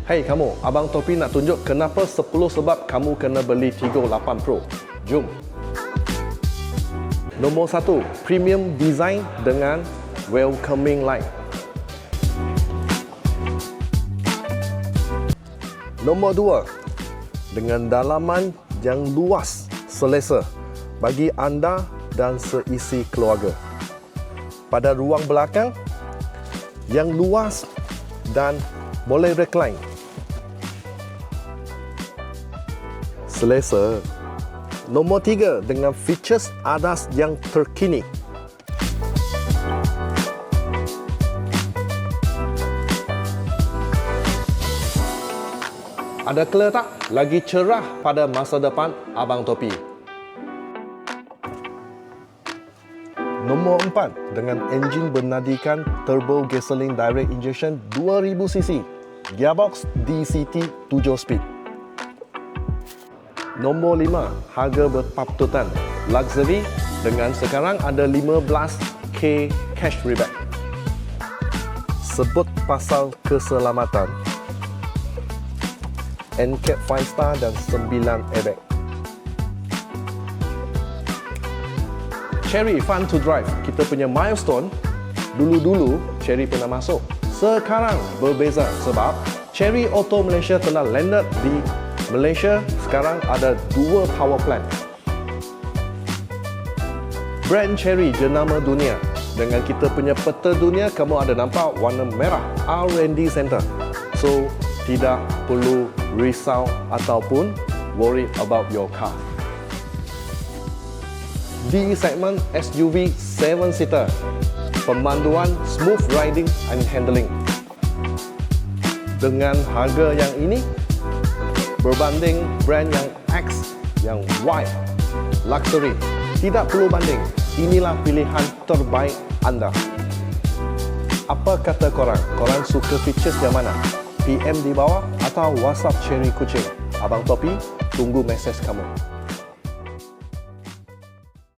Hey kamu, Abang Topi nak tunjuk kenapa 10 sebab kamu kena beli Tigo 8 Pro. Jom. Nombor 1, premium design dengan welcoming light. Nombor 2, dengan dalaman yang luas, selesa bagi anda dan seisi keluarga. Pada ruang belakang yang luas dan boleh recline. Selesa. Nombor 3, dengan features ADAS yang terkini. Ada clear tak? Lagi cerah pada masa depan Abang Topi. Nombor 4, dengan enjin bernadikan turbo gasoline direct injection 2000cc, gearbox DCT 7 speed. Nombor 5, harga berpatutan, luxury dengan sekarang ada 15k cash rebate. Sebut pasal keselamatan, NCAP 5 star dan 9 airbag. Chery fun to drive. Kita punya milestone, dulu-dulu Chery pernah masuk. Sekarang berbeza sebab Chery Auto Malaysia telah landed di Malaysia. Sekarang ada 2 power plant. Brand Chery jenama dunia. Dengan kita punya peta dunia, kamu ada nampak warna merah R&D Center. So, tidak perlu risau ataupun worry about your car. Di segmen SUV 7-seater, pemanduan smooth riding and handling. Dengan harga yang ini, berbanding brand yang X, yang Y, luxury, tidak perlu banding. Inilah pilihan terbaik anda. Apa kata korang? Korang suka features yang mana? PM di bawah atau WhatsApp Chery Kuching. Abang Topi tunggu mesej kamu.